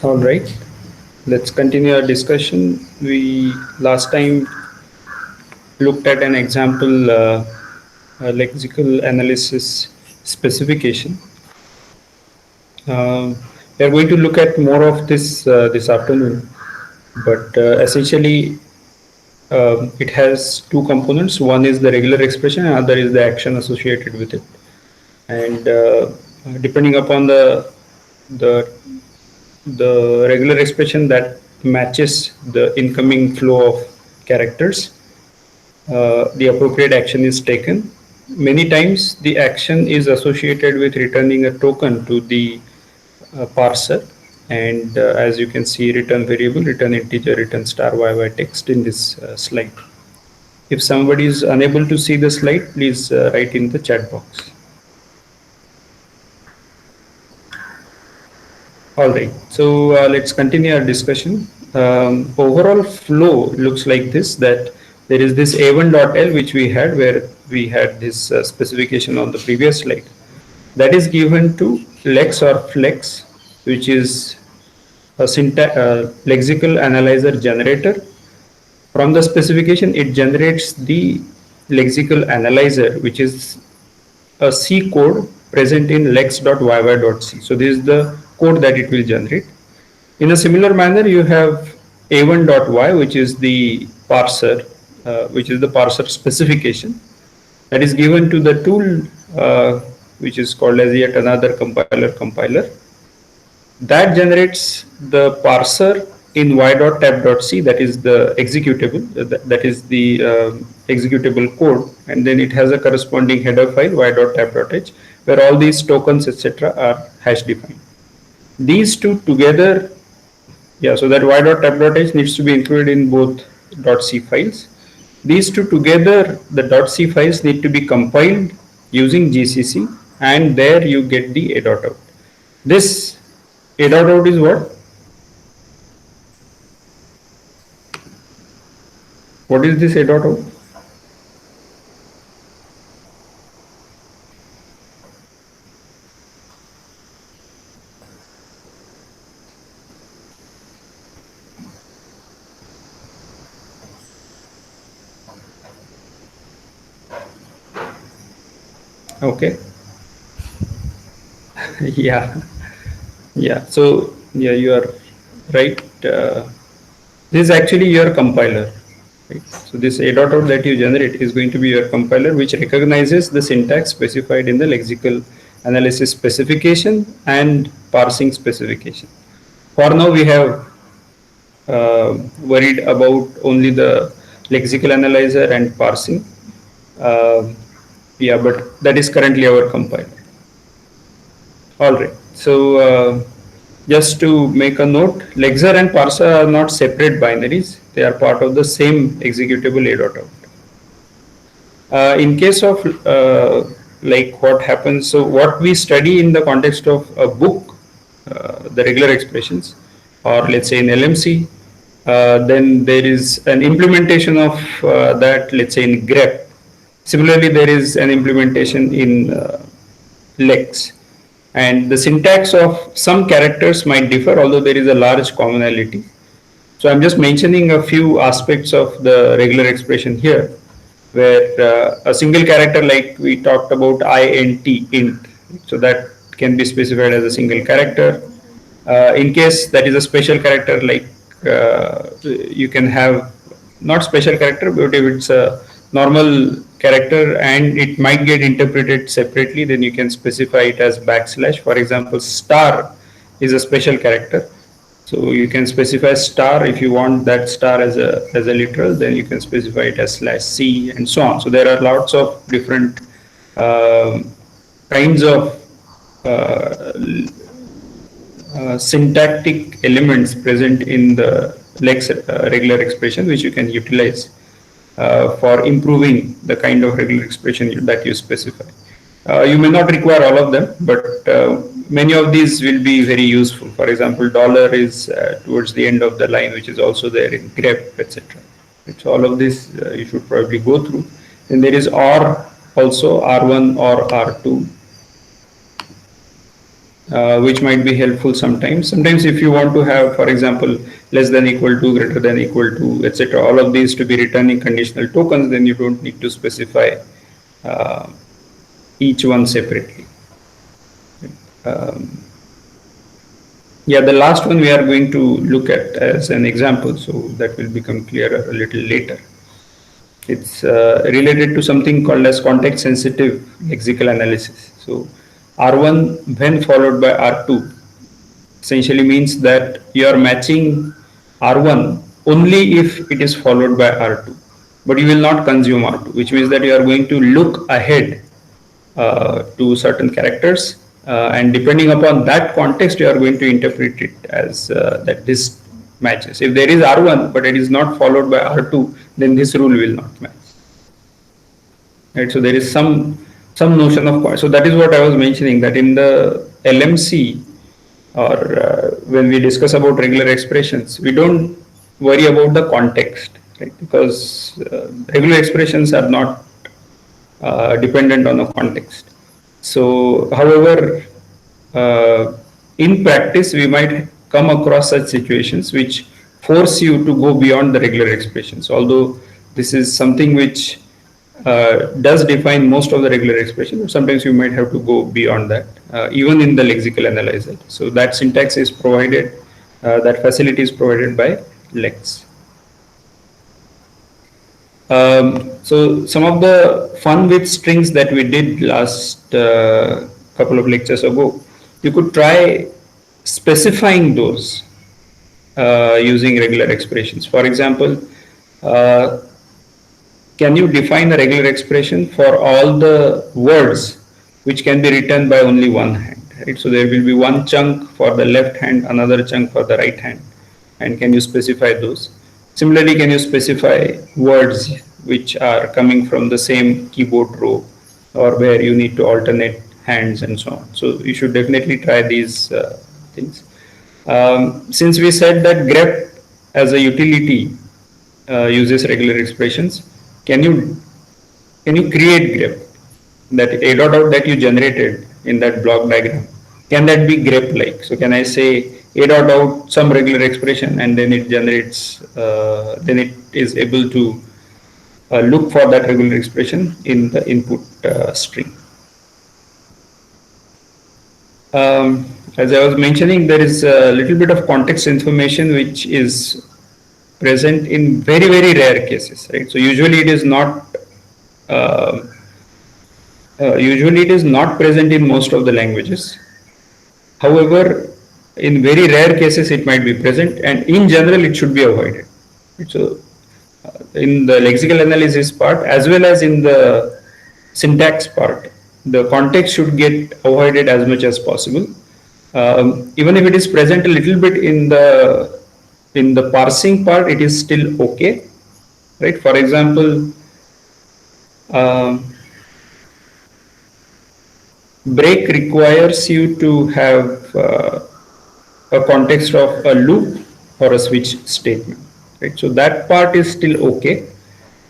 All right, let's continue our discussion. We last time looked at an example lexical analysis specification. We are going to look at more of this this afternoon, but essentially it has two components. One is the regular expression, and other is the action associated with it. And depending upon the the regular expression that matches the incoming flow of characters, the appropriate action is taken. Many times the action is associated with returning a token to the parser, and as you can see, return variable, return integer, return star yy text in this slide. If somebody is unable to see the slide, please write in the chat box. All right, so let's continue our discussion. Overall flow looks like this, that there is this a1.l which we had, where we had this specification on the previous slide. That is given to lex or flex, which is a lexical analyzer generator. From the specification, it generates the lexical analyzer, which is a C code present in lex.yy.c. So this is the code that it will generate. In a similar manner, you have a1.y, which is the parser, which is the parser specification that is given to the tool, which is called as yet another compiler. That generates the parser in y.tab.c, that is the executable, that is the executable code, and then it has a corresponding header file y.tab.h, where all these tokens etc. are hash defined. These two together, so that y.tab.h needs to be included in both .c files. These two together, the .c files need to be compiled using GCC, and there you get the a.out. This a.out is what? What is this a.out? Okay. So you are right. This is actually your compiler. Right? So this a.out that you generate is going to be your compiler, which recognizes the syntax specified in the lexical analysis specification and parsing specification. For now, we have worried about only the lexical analyzer and parsing. But that is currently our compiler. All right. So just to make a note, lexer and parser are not separate binaries. They are part of the same executable a.out. In case of like what happens, so what we study in the context of a book, the regular expressions, or let's say in LMC, then there is an implementation of that, let's say in grep. Similarly, there is an implementation in lex. And the syntax of some characters might differ, although there is a large commonality. So I'm just mentioning a few aspects of the regular expression here, where a single character, like we talked about int, so that can be specified as a single character. In case that is a special character, like you can have not special character, but if it's a normal character and it might get interpreted separately, then you can specify it as \. For example, star is a special character, so you can specify star. If you want that star as a literal, then you can specify it as /c and so on. So there are lots of different kinds of syntactic elements present in the lex regular expression, which you can utilize for improving the kind of regular expression that you specify. You may not require all of them, but many of these will be very useful. For example, dollar is towards the end of the line, which is also there in grep, etc. So all of this you should probably go through. And there is or also, R1 or R2. which might be helpful sometimes. Sometimes if you want to have, for example, less than equal to, greater than equal to, etc., all of these to be returning conditional tokens, then you don't need to specify uh, each one separately. Um, yeah, the last one we are going to look at as an example, so that will become clearer a little later. It's related to something called as context sensitive lexical analysis. So R1 when followed by R2 essentially means that you are matching R1 only if it is followed by R2, but you will not consume R2, which means that you are going to look ahead to certain characters, and depending upon that context, you are going to interpret it as that this matches. If there is R1 but it is not followed by R2, then this rule will not match. Right, so there is some notion of, so that is what I was mentioning, that in the LMC, or when we discuss about regular expressions, we don't worry about the context, right? Because regular expressions are not dependent on the context. So, however, in practice, we might come across such situations which force you to go beyond the regular expressions. Although this is something which does define most of the regular expressions, sometimes you might have to go beyond that, even in the lexical analyzer. So that syntax is provided, that facility is provided by Lex. So some of the fun with strings that we did last couple of lectures ago, you could try specifying those using regular expressions. For example, uh, can you define a regular expression for all the words which can be written by only one hand? Right? So there will be one chunk for the left hand, another chunk for the right hand, and can you specify those? Similarly, can you specify words which are coming from the same keyboard row, or where you need to alternate hands and so on? So you should definitely try these things. Since we said that grep as a utility uses regular expressions, can you create grep, that a dot out that you generated in that block diagram? Can that be grep like? So can I say a dot out some regular expression, and then it generates, then it is able to look for that regular expression in the input string. As I was mentioning, there is a little bit of context information which is present in very rare cases, right? So uh, usually it is not present in most of the languages. However, in very rare cases it might be present, and in general it should be avoided. So in the lexical analysis part as well as in the syntax part, the context should get avoided as much as possible. Even if it is present a little bit in the parsing part, it is still okay, right? For example, um, break requires you to have a context of a loop or a switch statement, right? So that part is still okay,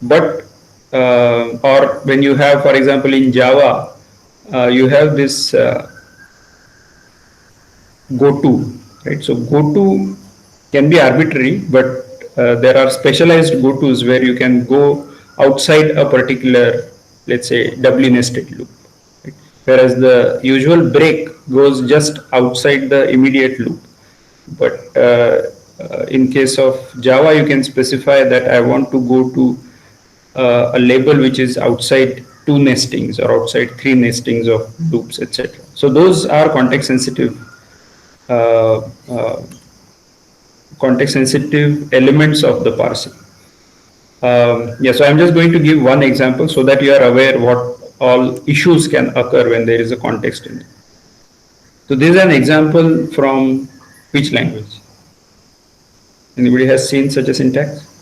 but or when you have, for example, in Java, you have this goto, right? So goto can be arbitrary, but there are specialized gotos where you can go outside a particular, let's say, doubly nested loop, right? Whereas the usual break goes just outside the immediate loop. But in case of Java, you can specify that I want to go to a label which is outside two nestings or outside three nestings of loops, etc. So those are uh, uh, context sensitive elements of the parsing. Yeah, so I'm just going to give one example so that you are aware what all issues can occur when there is a context in it. So this is an example from which language? Anybody has seen such a syntax?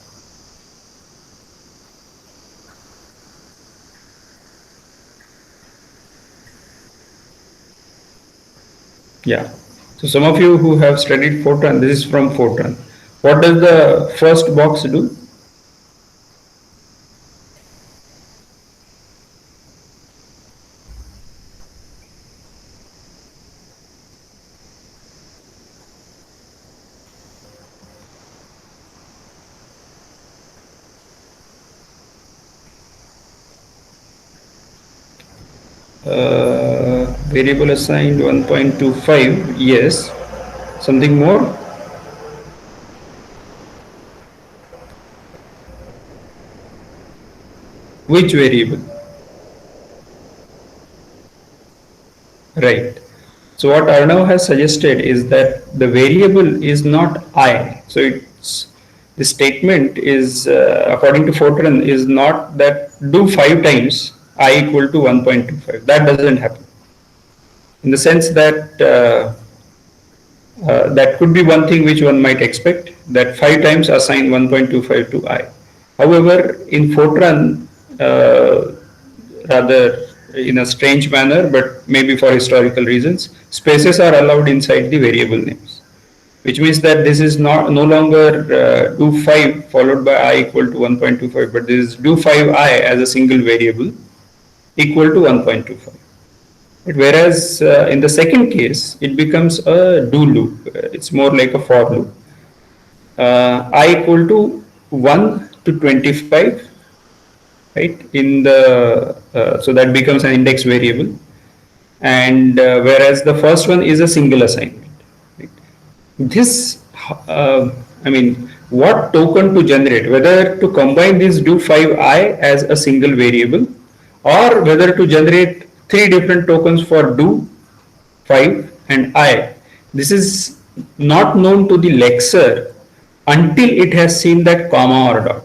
Yeah. So some of you who have studied Fortran, this is from Fortran. What does the first box do? Variable assigned 1.25, yes. Something more? Which variable? Right. So what Arnav has suggested is that the variable is not I. So it's the statement is according to Fortran is not that do 5 times I equal to 1.25. That doesn't happen. In the sense that that could be one thing which one might expect, that 5 times assign 1.25 to I. However, in Fortran, rather in a strange manner, but maybe for historical reasons, spaces are allowed inside the variable names, which means that this is not no longer do 5 followed by I equal to 1.25, but this is do 5I as a single variable equal to 1.25. Whereas in the second case, it becomes a do loop. It's more like a for loop. I equal to 1 to 25, right? In the so that becomes an index variable, and whereas the first one is a single assignment. Right? This, I mean, what token to generate? Whether to combine this do 5I as a single variable, or whether to generate 3 different tokens for do 5 and I. This is not known to the lexer until it has seen that comma or dot.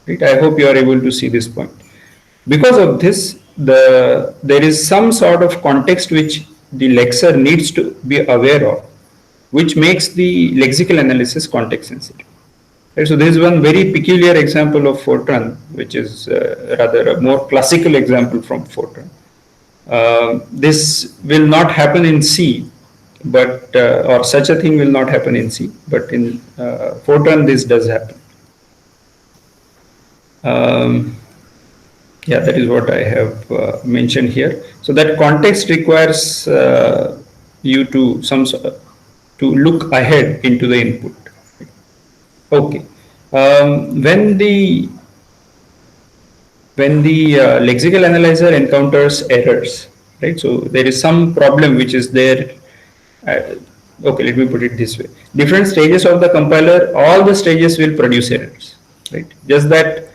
Right? I hope you are able to see this point. Because of this, there is some sort of context which the lexer needs to be aware of, which makes the lexical analysis context sensitive. Right? So this is one very peculiar example of Fortran, which is rather a more classical example from Fortran. This will not happen in C, but or such a thing will not happen in C, but in Fortran this does happen. Yeah, that is what I have mentioned here. So that context requires you to to look ahead into the input. Okay. When the lexical analyzer encounters errors, right? So there is some problem which is there. Okay, let me put it this way: different stages of the compiler, all the stages will produce errors, right? Just that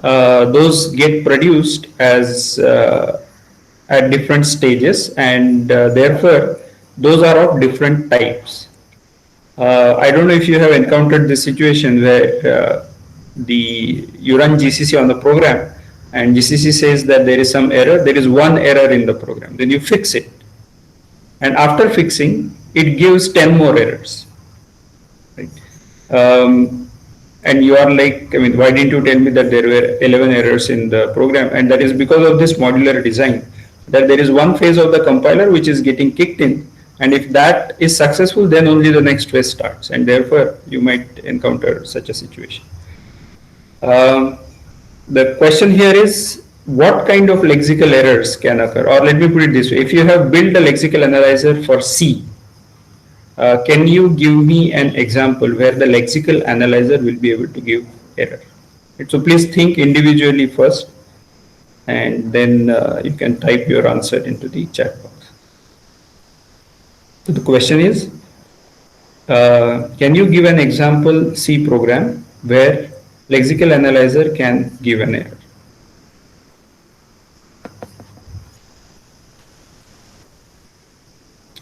those get produced as at different stages, and therefore those are of different types. I don't know if you have encountered this situation where you run GCC on the program, and GCC says that there is some error. There is one error in the program. Then you fix it, and after fixing, it gives 10 more errors. Right? And you are like, I mean, why didn't you tell me that there were 11 errors in the program? And that is because of this modular design, that there is one phase of the compiler which is getting kicked in, and if that is successful, then only the next phase starts, and therefore you might encounter such a situation. The question here is, what kind of lexical errors can occur? Or let me put it this way: if you have built a lexical analyzer for C, can you give me an example where the lexical analyzer will be able to give error? Right, so please think individually first, and then you can type your answer into the chat box. So the question is, can you give an example C program where lexical analyzer can give an error?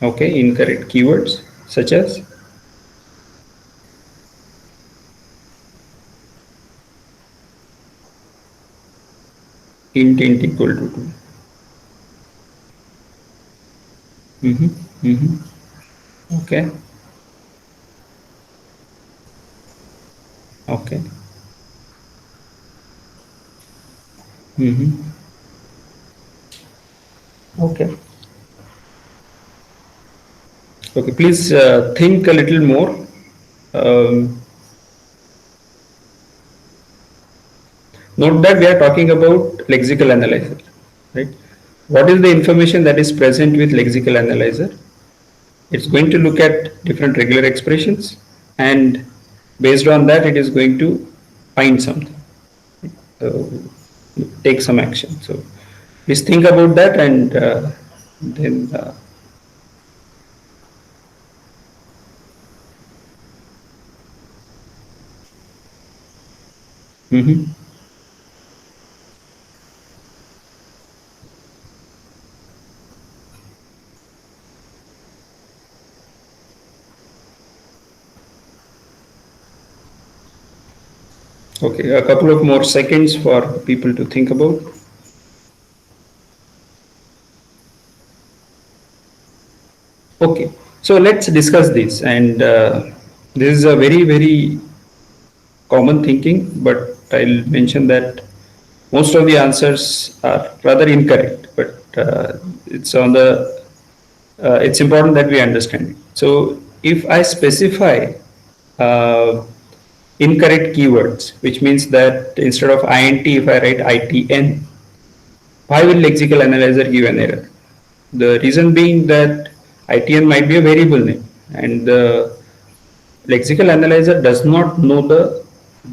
Okay, incorrect keywords such as int equal to 2. Okay. Okay. Okay. Okay, please think a little more. Note that we are talking about lexical analyzer, right? What is the information that is present with lexical analyzer? It's going to look at different regular expressions, and based on that, it is going to find something, take some action. So Please think about that and then. Mhm. Okay, a couple of more seconds for people to think about. Okay, so let's discuss this. And this is a very, very common thinking, but I'll mention that most of the answers are rather incorrect. But it's on the it's important that we understand it. So if I specify uh, incorrect keywords, which means that instead of int, if I write itn, why will lexical analyzer give an error? The reason being that ITN might be a variable name, and the lexical analyzer does not know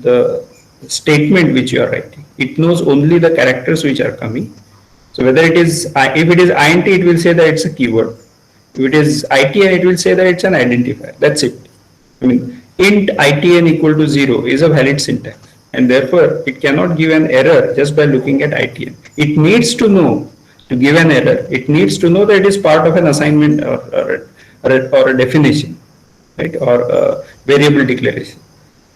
the statement which you are writing. It knows only the characters which are coming. So whether it is if it is int, it will say that it's a keyword. If it is itn, it will say that it's an identifier. That's it. I mean, int itn equal to 0 is a valid syntax, and therefore it cannot give an error just by looking at itn. It needs to know to give an error. It needs to know that it is part of an assignment or a definition, right, or a variable declaration.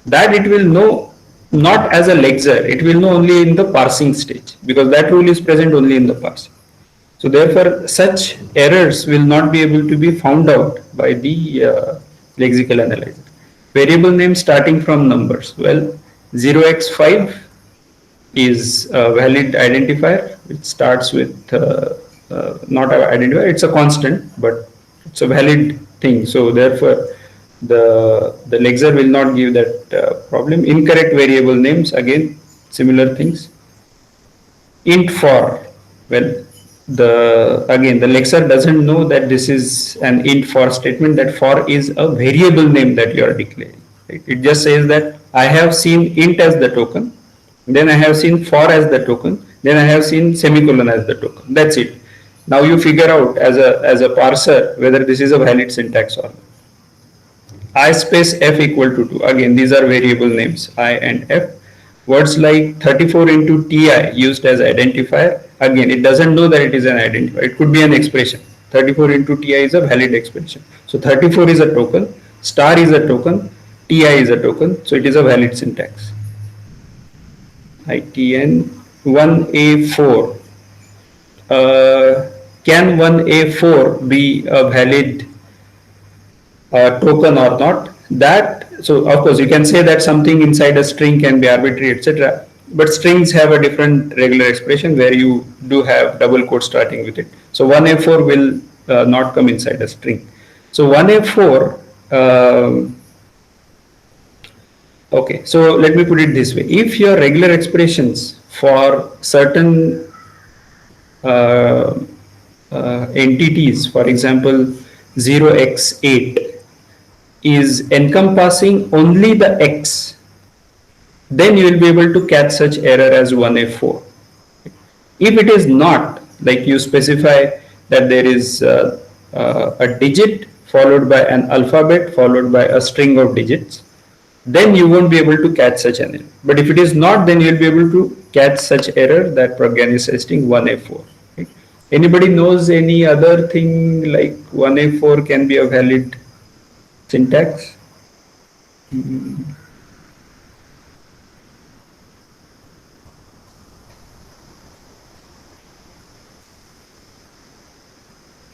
That it will know not as a lexer. It will know only in the parsing stage, because that rule is present only in the parsing. So therefore, such errors will not be able to be found out by the lexical analyzer. Variable name starting from numbers. Well, 0x5 is a valid identifier. It starts with not an identifier, it's a constant, but it's a valid thing. So therefore, the lexer will not give that problem. Incorrect variable names, again, similar things. Int for, well, the lexer doesn't know that this is an int for statement, that for is a variable name that you are declaring, right? It just says that I have seen int as the token, then I have seen for as the token, then I have seen semicolon as the token. That's it. Now you figure out as a parser whether this is a valid syntax or not. I space f equal to 2. Again, these are variable names, I and f. Words like 34 into ti used as identifier. Again, it doesn't know that it is an identifier. It could be an expression. 34 into ti is a valid expression. So 34 is a token, star is a token, ti is a token. So it is a valid syntax. ITN 1A4. Can 1A4 be a valid token or not? That, so of course you can say that something inside a string can be arbitrary, etc., but strings have a different regular expression where you do have double quote starting with it. So 1A4 will not come inside a string. So 1A4, okay, so let me put it this way. If your regular expressions for certain entities, for example 0x8, is encompassing only the x, then you will be able to catch such error as 1A4. If it is not, like you specify that there is a digit followed by an alphabet followed by a string of digits, then you won't be able to catch such an error. But if it is not, then you will be able to catch such error that Pragyan is suggesting 1A4. Right? Anybody knows any other thing like 1A4 can be a valid syntax?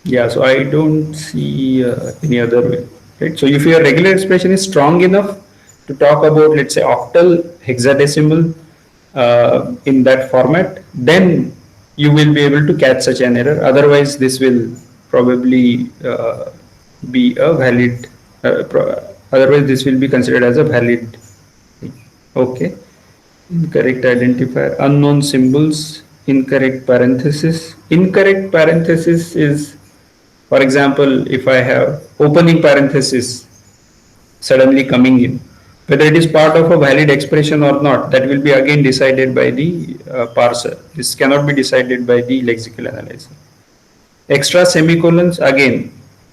Yeah, so I don't see any other way, right? So if your regular expression is strong enough to talk about, let's say, octal, hexadecimal in that format, then you will be able to catch such an error. Otherwise, this will probably be a valid, otherwise this will be considered as a valid thing. Okay. Incorrect identifier, unknown symbols, incorrect parenthesis. Incorrect parenthesis is, for example, if I have opening parenthesis suddenly coming in, Whether it is part of a valid expression or not, that will be again decided by the parser. This cannot be decided by the lexical analyzer. Extra semicolons, again,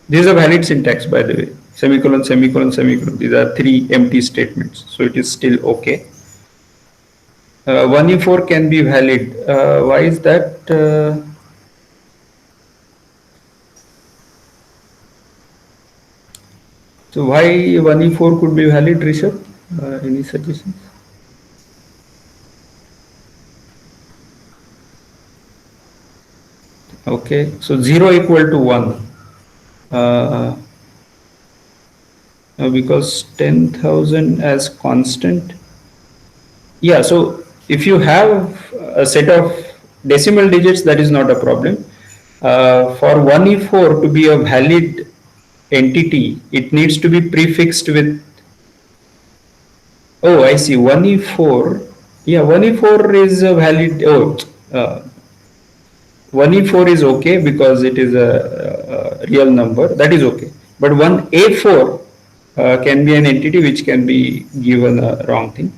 this is a valid syntax, by the way. Semicolon, semicolon, semicolon. These are three empty statements. So it is still okay. 1e4 can be valid. Why is that? So why 1e4 could be valid, Rishabh? Any suggestions? Okay, so 0 equal to 1. Because 10,000 as constant. Yeah, so if you have a set of decimal digits, that is not a problem. For 1e4 to be a valid entity, it needs to be prefixed with. Oh, I see. 1e4. Yeah, 1e4 is a valid. Oh, 1e4 is okay because it is a real number. That is okay. But 1a4 can be an entity which can be given a wrong thing.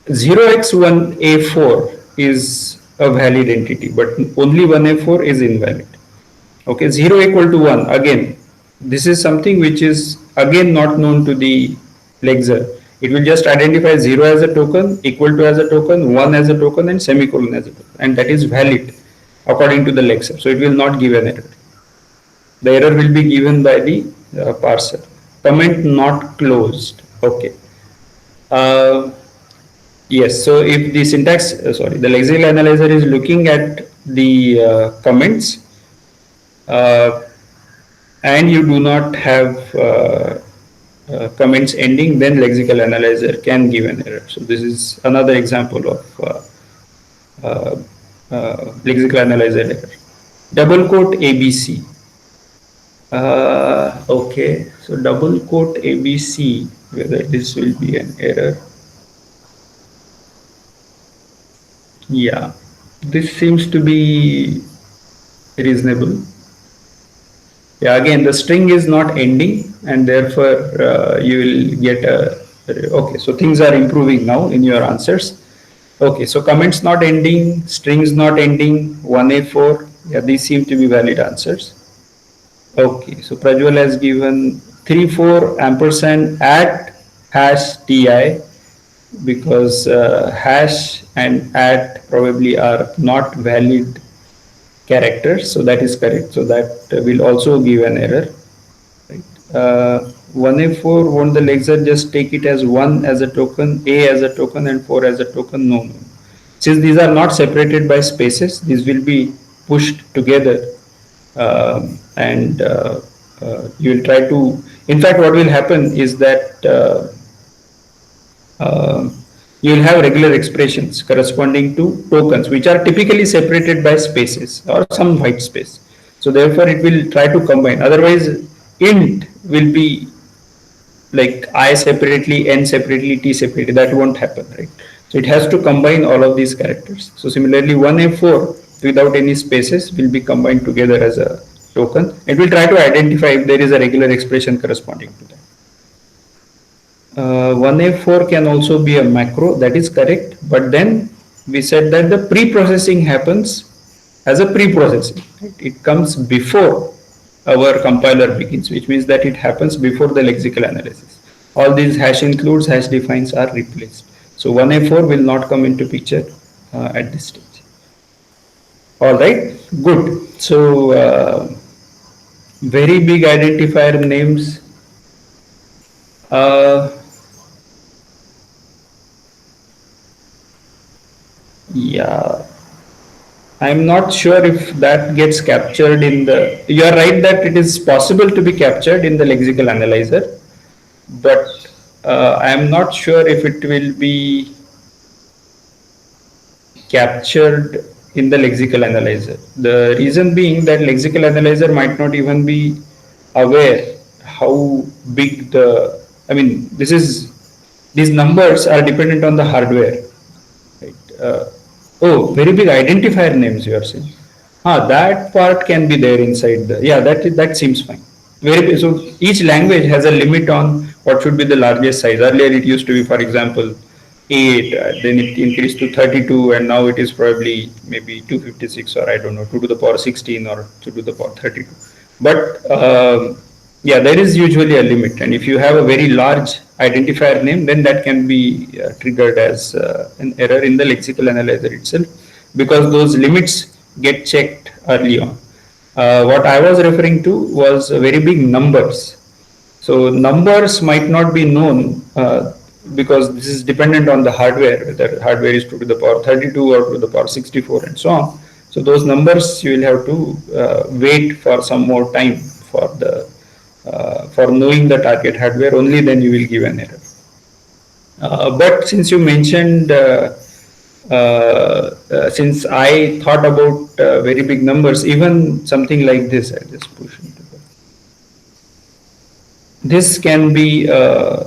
0x1a4 is a valid entity, but only 1a4 is invalid. Okay, 0 equal to 1. Again, this is something which is again not known to the lexer. It will just identify 0 as a token, equal to as a token, 1 as a token, and semicolon as a token. And that is valid according to the lexer. So it will not give an error. The error will be given by the parser. Comment not closed. Okay. Yes, so if the syntax, the lexical analyzer is looking at the comments and you do not have comments ending, then lexical analyzer can give an error. So this is another example of lexical analyzer error. Double quote ABC. Okay, so double quote ABC, whether this will be an error. Yeah, this seems to be reasonable. Yeah, again, the string is not ending and therefore you will get a, okay, so things are improving now in your answers. Okay, so comments not ending, strings not ending, 1a4, yeah, these seem to be valid answers. Okay, so Prajwal has given 34 ampersand at hash ti, because hash and at probably are not valid characters, so that is correct. So that will also give an error. Right. 1a4, won't the lexer just take it as 1 as a token, a as a token, and 4 as a token? No, no. Since these are not separated by spaces, these will be pushed together, and you will try to. In fact, what will happen is that you will have regular expressions corresponding to tokens, which are typically separated by spaces or some white space. So therefore, it will try to combine. Otherwise, int will be like I separately, n separately, t separately. That won't happen, right? So it has to combine all of these characters. So similarly, 1a4 without any spaces will be combined together as a token. It will try to identify if there is a regular expression corresponding to that. 1a4 can also be a macro, that is correct, but then we said that the pre-processing happens as a pre-processing. Right? It comes before our compiler begins, which means that it happens before the lexical analysis. All these hash includes, hash defines are replaced. So 1a4 will not come into picture at this stage. All right, good. So very big identifier names. Yeah, I'm not sure if that gets captured in the. You are right that it is possible to be captured in the lexical analyzer, but I'm not sure if it will be captured in the lexical analyzer. The reason being that lexical analyzer might not even be aware how big the. I mean, these numbers are dependent on the hardware. Right. Oh, very big identifier names you are saying. That part can be there inside the, yeah, that seems fine. So each language has a limit on what should be the largest size. Earlier it used to be, for example, 8, then it increased to 32, and now it is probably maybe 256, or I don't know, 2 to the power 16 or 2 to the power 32. But yeah, there is usually a limit, and if you have a very large identifier name, then that can be triggered as an error in the lexical analyzer itself, because those limits get checked early on. What I was referring to was very big numbers. So numbers might not be known because this is dependent on the hardware, whether hardware is 2 to the power 32 or 2 to the power 64 and so on. So those numbers you will have to wait for some more time for knowing the target hardware. Only then you will give an error. But since you mentioned since I thought about very big numbers, even something like this, I just push into the, this can be a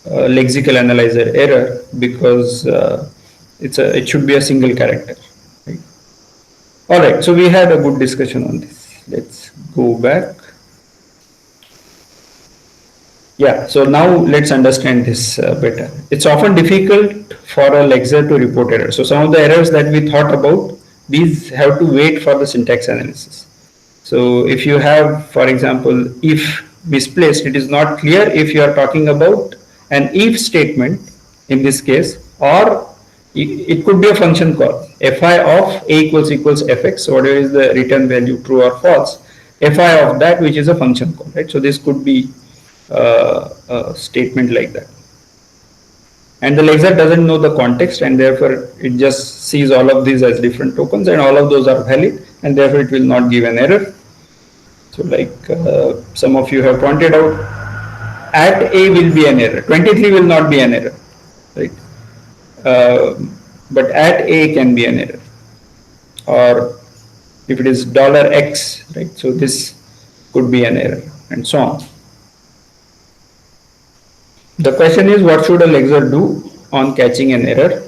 lexical analyzer error, because it should be a single character. Right? All right, so we had a good discussion on this. Let's go back. Yeah, so now let's understand this better. It's often difficult for a lexer to report errors. So some of the errors that we thought about, these have to wait for the syntax analysis. So if you have, for example, if misplaced, it is not clear if you are talking about an if statement in this case, or it could be a function call, fi of a equals fx, so whatever is the return value, true or false, fi of that, which is a function call, right? So this could be a statement like that, and the lexer doesn't know the context, and therefore it just sees all of these as different tokens, and all of those are valid, and therefore it will not give an error. So like some of you have pointed out, at a will be an error, 23 will not be an error, right? But at a can be an error, or if it is $x, right? So this could be an error, and so on. The question is, what should a lexer do on catching an error?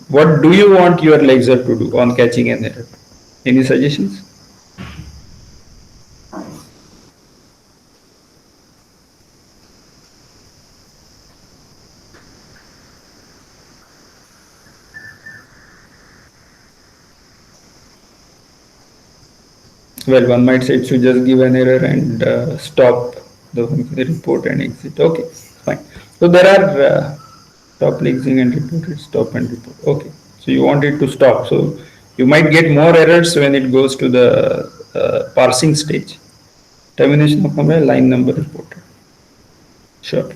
What do you want your lexer to do on catching an error? Any suggestions? Well, one might say it should just give an error and stop the report and exit. Okay, fine. So there are stop lexing and report it, stop and report. Okay, so you want it to stop. So you might get more errors when it goes to the parsing stage. Termination of a line number reported. Sure.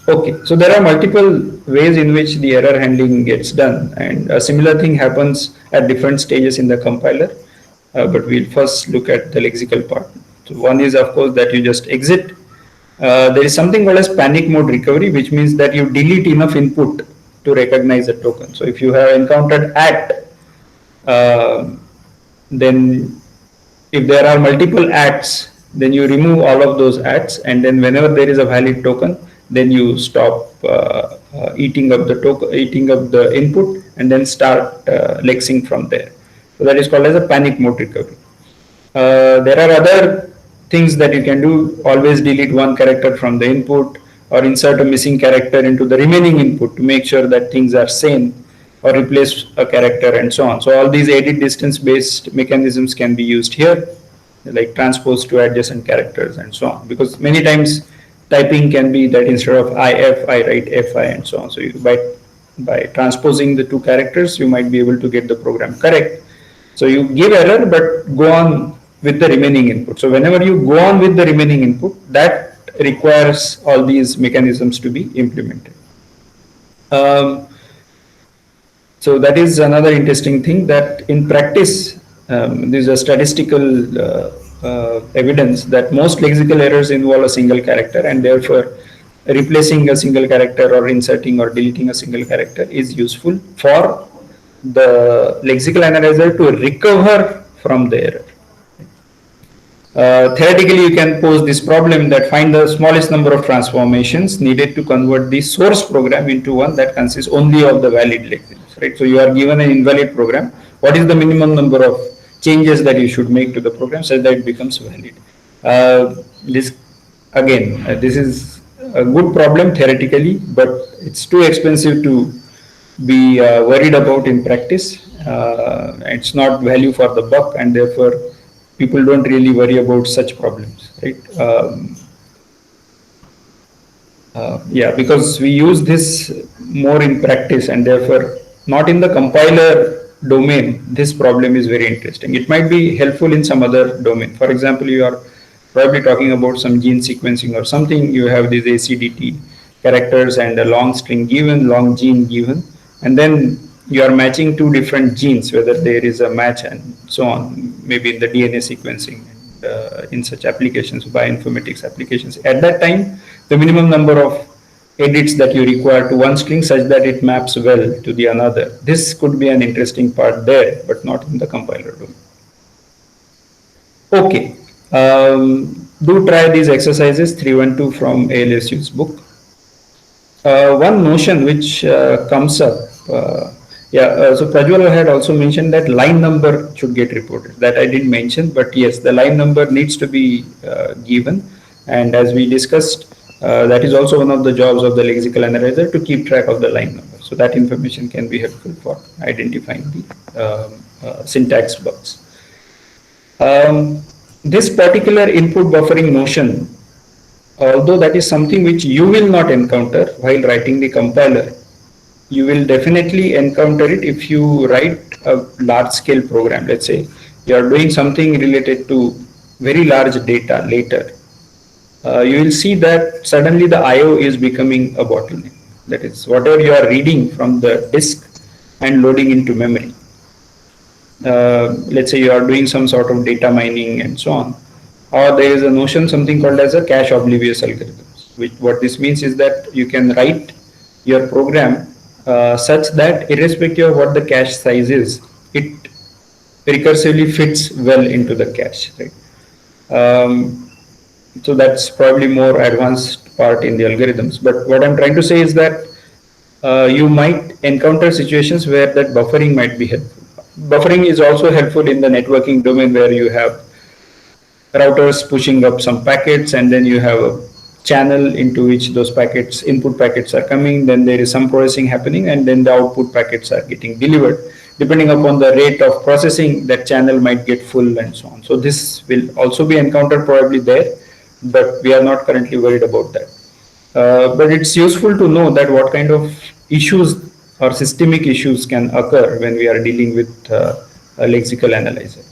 Okay, so there are multiple ways in which the error handling gets done, and a similar thing happens at different stages in the compiler. But we'll first look at the lexical part. So one is, of course, that you just exit. There is something called as panic mode recovery, which means that you delete enough input to recognize a token. So if you have encountered at, then if there are multiple ats, then you remove all of those ats, and then whenever there is a valid token, then you stop eating up the input, and then start lexing from there. So that is called as a panic mode recovery. There are other things that you can do. Always delete one character from the input, or insert a missing character into the remaining input to make sure that things are sane, or replace a character, and so on. So all these edit distance based mechanisms can be used here, like transpose to adjacent characters and so on, because many times typing can be that instead of if, I write fi and so on. So by transposing the two characters, you might be able to get the program correct. So you give error, but go on with the remaining input. So whenever you go on with the remaining input, that requires all these mechanisms to be implemented. So that is another interesting thing, that in practice, there is a statistical evidence that most lexical errors involve a single character, and therefore replacing a single character or inserting or deleting a single character is useful for the lexical analyzer to recover from the error. Theoretically, you can pose this problem that find the smallest number of transformations needed to convert the source program into one that consists only of the valid lexings, right? So you are given an invalid program. What is the minimum number of changes that you should make to the program such that it becomes valid? This again, this is a good problem theoretically, but it's too expensive to be worried about in practice. It's not value for the buck, and therefore people don't really worry about such problems, right? Yeah, because we use this more in practice, and therefore not in the compiler domain. This problem is very interesting. It might be helpful in some other domain. For example, you are probably talking about some gene sequencing or something. You have these ACDT characters and a long string given, long gene given, and then you are matching two different genes, whether there is a match and so on, maybe in the DNA sequencing, in such applications, bioinformatics applications. At that time, the minimum number of edits that you require to one string such that it maps well to the another. This could be an interesting part there, but not in the compiler domain. Okay, do try these exercises 312 from ALSU's book. One notion which comes up, so Prajwal had also mentioned that line number should get reported. That I didn't mention, but yes, the line number needs to be given. And as we discussed, that is also one of the jobs of the lexical analyzer to keep track of the line number. So that information can be helpful for identifying the syntax bugs. This particular input buffering notion, although that is something which you will not encounter while writing the compiler, you will definitely encounter it if you write a large scale program. Let's say you are doing something related to very large data later. You will see that suddenly the IO is becoming a bottleneck. That is, whatever you are reading from the disk and loading into memory. Let's say you are doing some sort of data mining and so on, or there is a notion something called as a cache oblivious algorithms. Which what this means is that you can write your program such that irrespective of what the cache size is, it recursively fits well into the cache, right? So that's probably more advanced part in the algorithms. But what I'm trying to say is that you might encounter situations where that buffering might be helpful. Buffering is also helpful in the networking domain where you have routers pushing up some packets, and then you have a channel into which those packets, input packets are coming, then there is some processing happening, and then the output packets are getting delivered. Depending upon the rate of processing, that channel might get full and so on. So this will also be encountered probably there, but we are not currently worried about that. But it's useful to know that what kind of issues or systemic issues can occur when we are dealing with a lexical analyzer.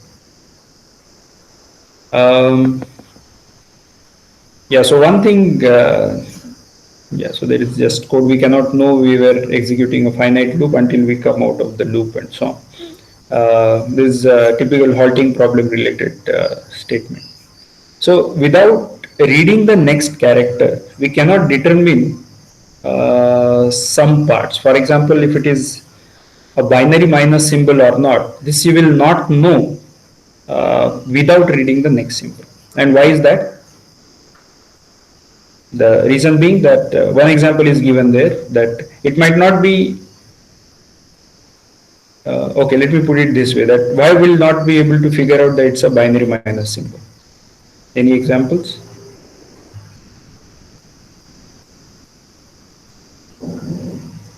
Yeah, so one thing, so there is just code we cannot know. We were executing a finite loop until we come out of the loop and so on. This is a typical halting problem related statement. So without reading the next character, we cannot determine some parts. For example, if it is a binary minus symbol or not, this you will not know without reading the next symbol. And why is that? The reason being that one example is given there, that it might not be, okay, let me put it this way, that why will not be able to figure out that it's a binary minus symbol? Any examples?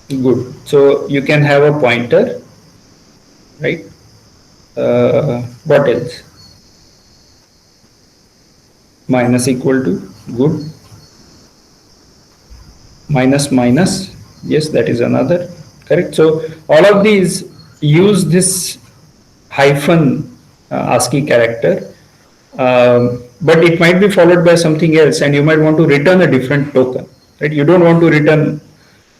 Good. So you can have a pointer, right? What else? Minus equal to, good. Minus minus, yes, that is another, correct. So all of these use this hyphen ASCII character, but it might be followed by something else, and you might want to return a different token, right? You don't want to return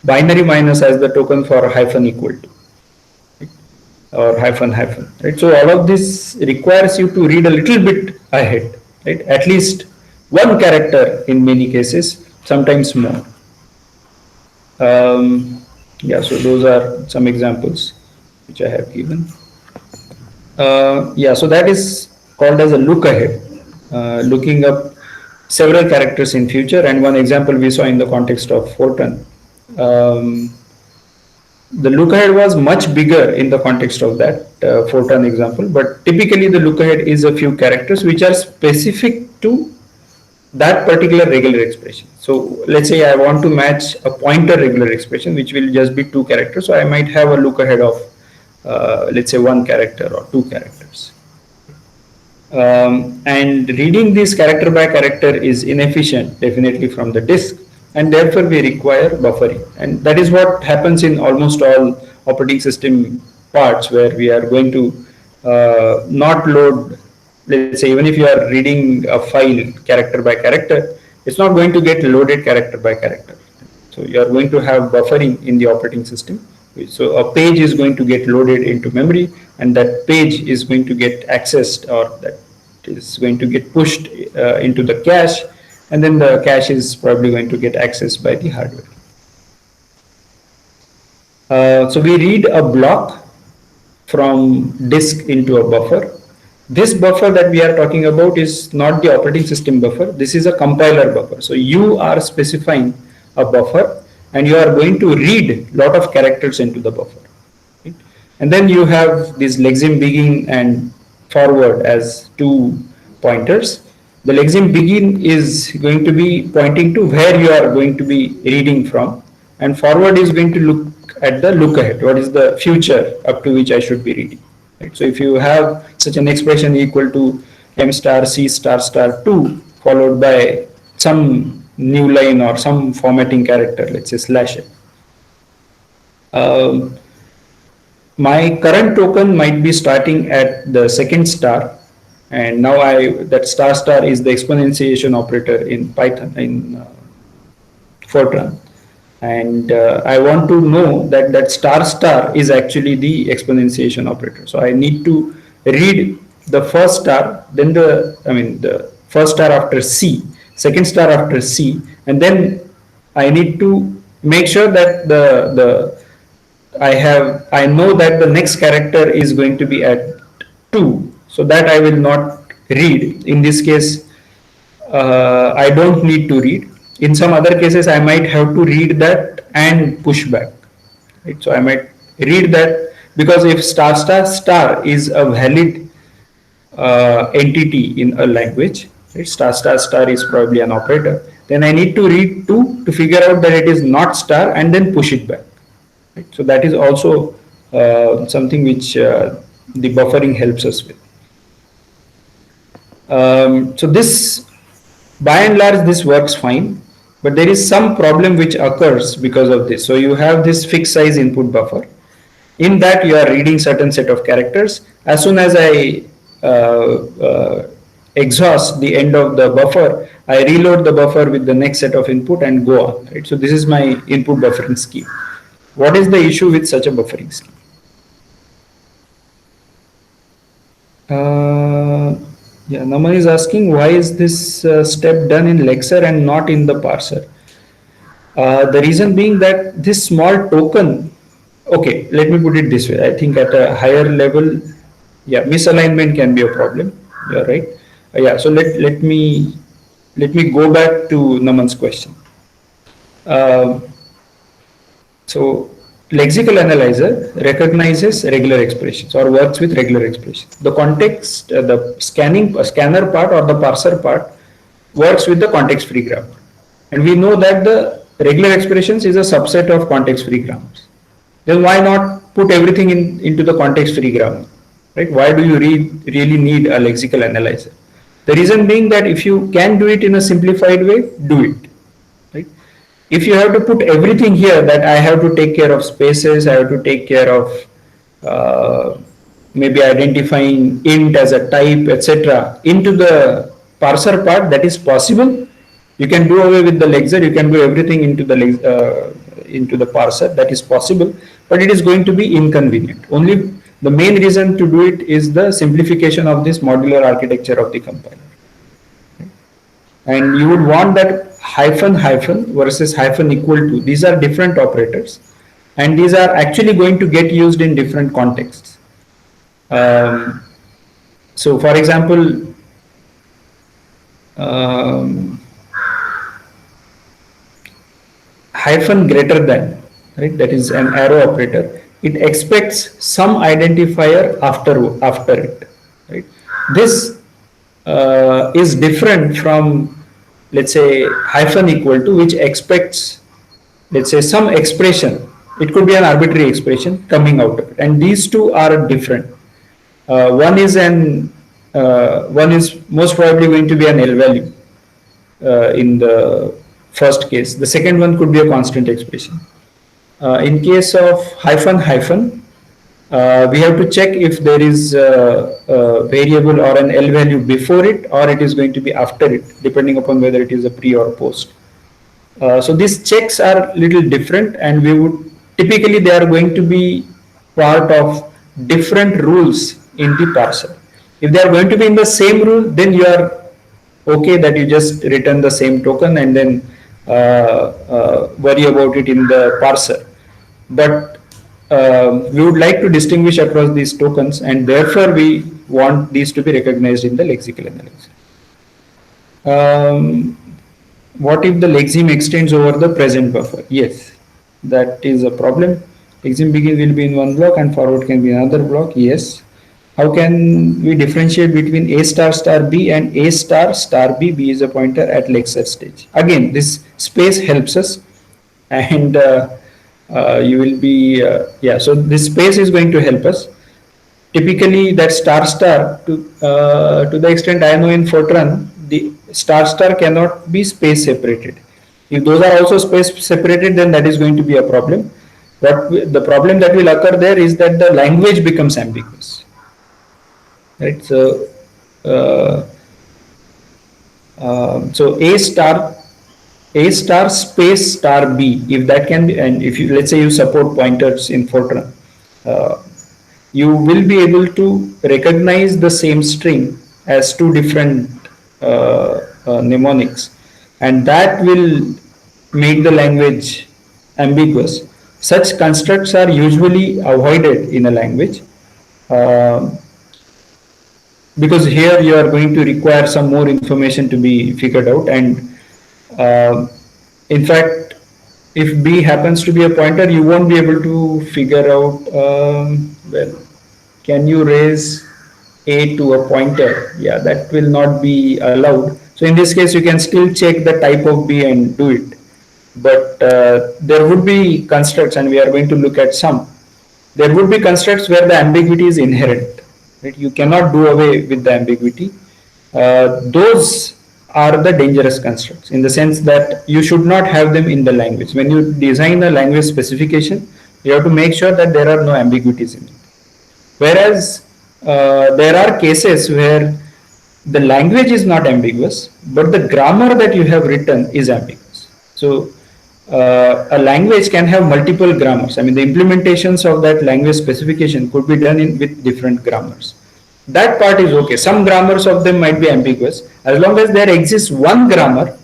binary minus as the token for hyphen equal to, right? Or hyphen hyphen, right? So all of this requires you to read a little bit ahead, right? At least one character in many cases, sometimes more. Yeah, so those are some examples which I have given. Yeah, so that is called as a look ahead, looking up several characters in future. And one example we saw in the context of Fortran. The look ahead was much bigger in the context of that Fortran example, but typically the look ahead is a few characters which are specific to that particular regular expression. So let's say I want to match a pointer regular expression, which will just be 2 characters. So I might have a look ahead of, let's say, 1 character or 2 characters. And reading this character by character is inefficient, definitely, from the disk, and therefore we require buffering. And that is what happens in almost all operating system parts, where we are going to not load, let's say, even if you are reading a file character by character, it's not going to get loaded character by character. So you are going to have buffering in the operating system. So a page is going to get loaded into memory, and that page is going to get accessed, or that is going to get pushed into the cache, and then the cache is probably going to get accessed by the hardware. So we read a block from disk into a buffer. This buffer that we are talking about is not the operating system buffer. This is a compiler buffer. So you are specifying a buffer, and you are going to read a lot of characters into the buffer. Right? And then you have this Lexing begin and forward as 2 pointers. The Lexing begin is going to be pointing to where you are going to be reading from, and forward is going to look at the look ahead. What is the future up to which I should be reading? Right? So if you have such an expression equal to m star c star star 2 followed by some new line or some formatting character, let's say slash m. My current token might be starting at the second star, and now that star star is the exponentiation operator in Python, in Fortran, and I want to know that that star star is actually the exponentiation operator. So I need to read the first star, then the first star after C, second star after C, and then I need to make sure that I know that the next character is going to be at 2, so that I will not read. In this case, I don't need to read. In some other cases, I might have to read that and push back. Right? So I might read that, because if star star star is a valid entity in a language, right? Star star star is probably an operator, then I need to read 2 to figure out that it is not star and then push it back. Right? So that is also something which the buffering helps us with. So this, by and large, this works fine, but there is some problem which occurs because of this. So you have this fixed size input buffer. In that you are reading certain set of characters. As soon as I exhaust the end of the buffer, I reload the buffer with the next set of input and go on. Right? So this is my input buffering scheme. What is the issue with such a buffering scheme? Yeah, Naman is asking, why is this step done in Lexer and not in the parser? The reason being that this small token, okay, let me put it this way. I think at a higher level, yeah, misalignment can be a problem. You're right. Yeah, so let me go back to Naman's question. So lexical analyzer recognizes regular expressions or works with regular expressions. The context, the scanner part or the parser part works with the context-free grammar. And we know that the regular expressions is a subset of context-free grammars. Then why not put everything into the context-free grammar? Right? Why do you really need a lexical analyzer? The reason being that if you can do it in a simplified way, do it. Right? If you have to put everything here, that I have to take care of spaces, I have to take care of maybe identifying int as a type, etc., into the parser part, that is possible. You can do away with the lexer, you can do everything into the parser, that is possible, but it is going to be inconvenient. Only the main reason to do it is the simplification of this modular architecture of the compiler. And you would want that hyphen hyphen versus hyphen equal to. These are different operators, and these are actually going to get used in different contexts. So for example, hyphen greater than, right, that is an arrow operator. It expects some identifier after it. Right? This is different from let's say hyphen equal to, which expects, let's say, some expression. It could be an arbitrary expression coming out of it, and these two are different. One is most probably going to be an L value in the first case. The second one could be a constant expression. In case of hyphen hyphen, we have to check if there is a variable or an L value before it, or it is going to be after it, depending upon whether it is a pre or post. So these checks are little different, and we would typically, they are going to be part of different rules in the parser. If they are going to be in the same rule, then you are okay that you just return the same token and then worry about it in the parser. But we would like to distinguish across these tokens, and therefore we want these to be recognized in the lexical analysis. What if the lexeme extends over the present buffer? Yes, that is a problem. Lexeme begin will be in one block and forward can be another block. Yes. How can we differentiate between A star star B and A star star B? B is a pointer at Lexer stage. Again, this space helps us, and you will be, yeah, so this space is going to help us. Typically, that star star, to the extent I know in Fortran, the star star cannot be space separated. If those are also space separated, then that is going to be a problem. But the problem that will occur there is that the language becomes ambiguous, right? So, uh, so A star space star B, if that can be, and if you, let's say you support pointers in Fortran, uh, you will be able to recognize the same string as two different mnemonics, and that will make the language ambiguous. Such constructs are usually avoided in a language, uh, because here you are going to require some more information to be figured out, and uh, in fact, if B happens to be a pointer, you won't be able to figure out, well, can you raise A to a pointer? Yeah, that will not be allowed. So in this case, you can still check the type of B and do it. But there would be constructs, and we are going to look at some. There would be constructs where the ambiguity is inherent. Right? You cannot do away with the ambiguity. Those are the dangerous constructs, in the sense that you should not have them in the language. When you design a language specification, you have to make sure that there are no ambiguities in it. Whereas there are cases where the language is not ambiguous, but the grammar that you have written is ambiguous. So a language can have multiple grammars. I mean, the implementations of that language specification could be done with different grammars. That part is okay. Some grammars of them might be ambiguous. As long as there exists one grammar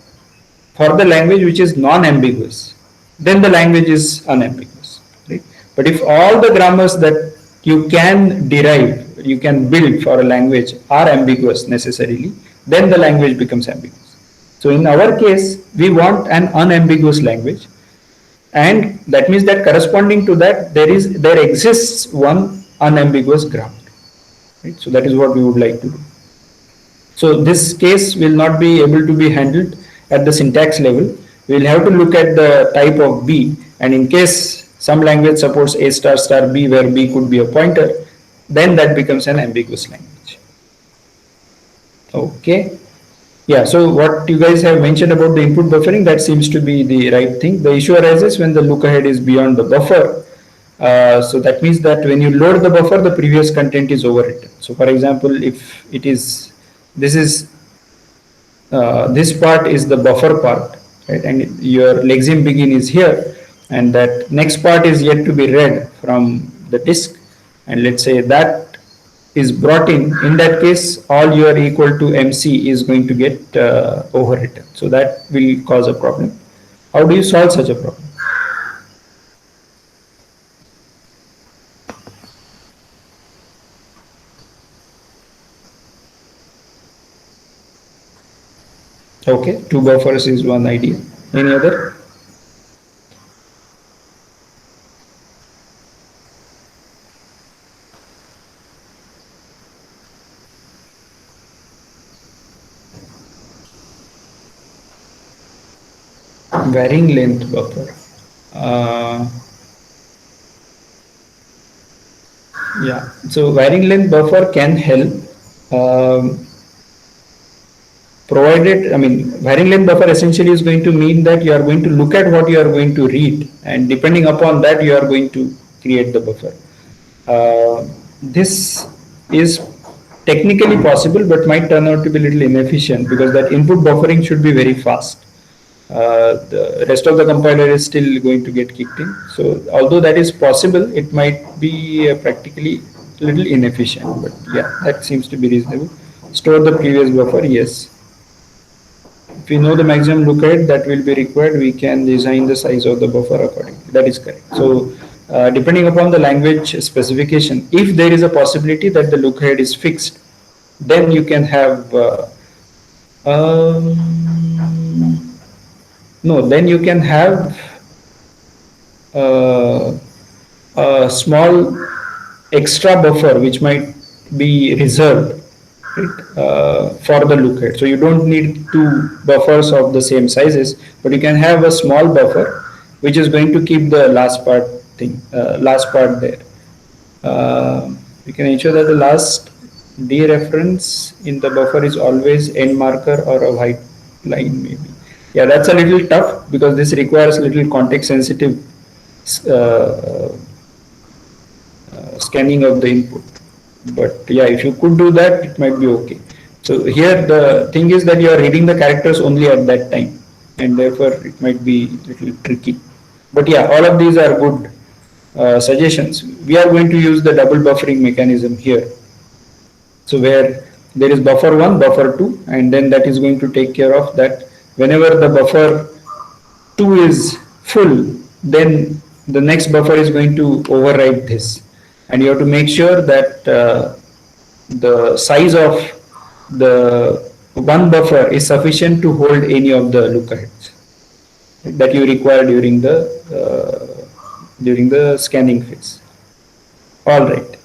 for the language which is non-ambiguous, then the language is unambiguous. Right? But if all the grammars that you can derive, you can build for a language are ambiguous necessarily, then the language becomes ambiguous. So in our case, we want an unambiguous language, and that means that corresponding to that, there exists one unambiguous grammar. Right? So that is what we would like to do. So this case will not be able to be handled at the syntax level. We will have to look at the type of B, and in case some language supports A star star B where B could be a pointer, then that becomes an ambiguous language. Okay. Yeah, so what you guys have mentioned about the input buffering, that seems to be the right thing. The issue arises when the look ahead is beyond the buffer. So that means that when you load the buffer, the previous content is overwritten. So for example, if it is, this part is the buffer part, right? And your lexeme begin is here, and that next part is yet to be read from the disk. And let's say that is brought in that case, all your equal to MC is going to get overwritten. So that will cause a problem. How do you solve such a problem? Okay, two buffers is one idea. Any other? Varying length buffer. Uh, yeah, so varying length buffer can help. Um, Provided, I mean, varying length buffer essentially is going to mean that you are going to look at what you are going to read, and depending upon that, you are going to create the buffer. This is technically possible, but might turn out to be a little inefficient because that input buffering should be very fast. The rest of the compiler is still going to get kicked in. So, although that is possible, it might be practically a little inefficient. But yeah, that seems to be reasonable. Store the previous buffer, yes. If we know the maximum lookup that will be required, we can design the size of the buffer accordingly. That is correct. So, depending upon the language specification, if there is a possibility that the lookup is fixed, then you can have um, no, then you can have uh, a small extra buffer which might be reserved, right, for the lookup. So you don't need two buffers of the same sizes, but you can have a small buffer which is going to keep the last part there. You can ensure that the last dereference in the buffer is always end marker or a white line maybe. Yeah, that's a little tough because this requires a little context sensitive uh, scanning of the input. But yeah, if you could do that, it might be okay. So here the thing is that you are reading the characters only at that time, and therefore it might be a little tricky. But yeah, all of these are good suggestions. We are going to use the double buffering mechanism here. So where there is buffer 1, buffer 2, and then that is going to take care of that. Whenever the buffer 2 is full, then the next buffer is going to override this. And you have to make sure that the size of the one buffer is sufficient to hold any of the lookaheads that you require during the scanning phase. All right.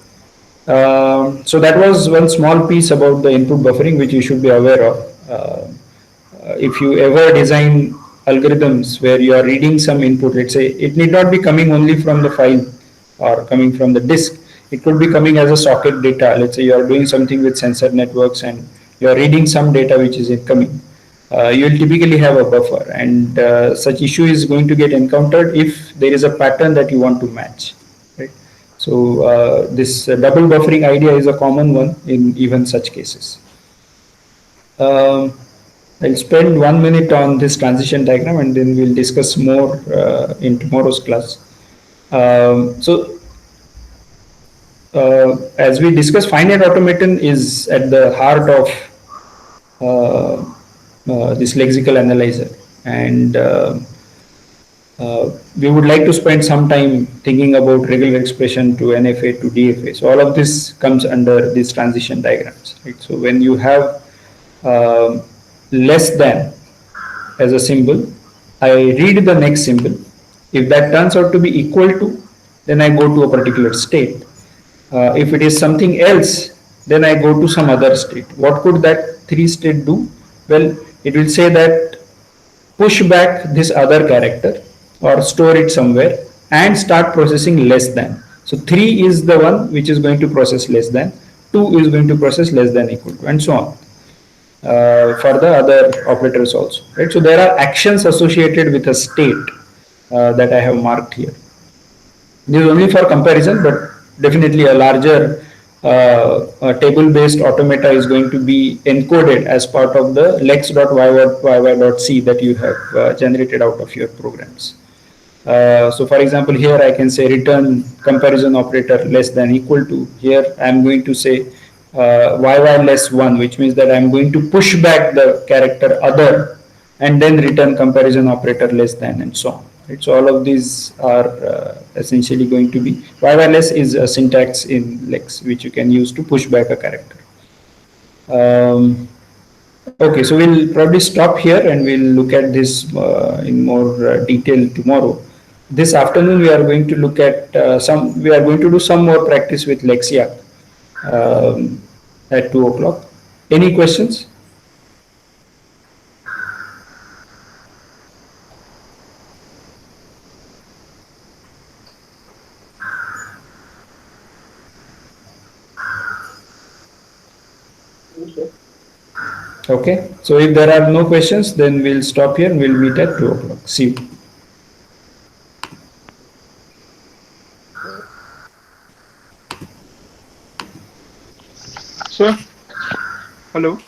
So that was one small piece about the input buffering which you should be aware of. If you ever design algorithms where you are reading some input, let's say it need not be coming only from the file or coming from the disk. It could be coming as a socket data. Let's say you are doing something with sensor networks and you are reading some data which is incoming. You will typically have a buffer, and such issue is going to get encountered if there is a pattern that you want to match, right? So this double buffering idea is a common one in even such cases. I'll spend 1 minute on this transition diagram and then we'll discuss more in tomorrow's class. So as we discussed, finite automaton is at the heart of this lexical analyzer, and we would like to spend some time thinking about regular expression to NFA to DFA. So all of this comes under these transition diagrams, right? So when you have less than as a symbol, I read the next symbol. If that turns out to be equal to, then I go to a particular state. If it is something else, then I go to some other state. What could that 3 state do? Well, it will say that push back this other character or store it somewhere and start processing less than. So 3 is the one which is going to process less than, 2 is going to process less than equal to, and so on. For the other operators also, right? So there are actions associated with a state that I have marked here. This is only for comparison, but definitely a larger table-based automata is going to be encoded as part of the lex.yy.c that you have generated out of your programs. So for example, here I can say return comparison operator less than equal to. Here I am going to say yy less 1, which means that I am going to push back the character other and then return comparison operator less than, and so on. Right? So all of these are essentially going to be, yy less is a syntax in Lex which you can use to push back a character. Okay, so we'll probably stop here and we'll look at this in more detail tomorrow. This afternoon we are going to look at we are going to do some more practice with Lexia at 2 o'clock. Any questions? Okay, so if there are no questions, then we'll stop here and we'll meet at 2 o'clock. See you. Sir, hello.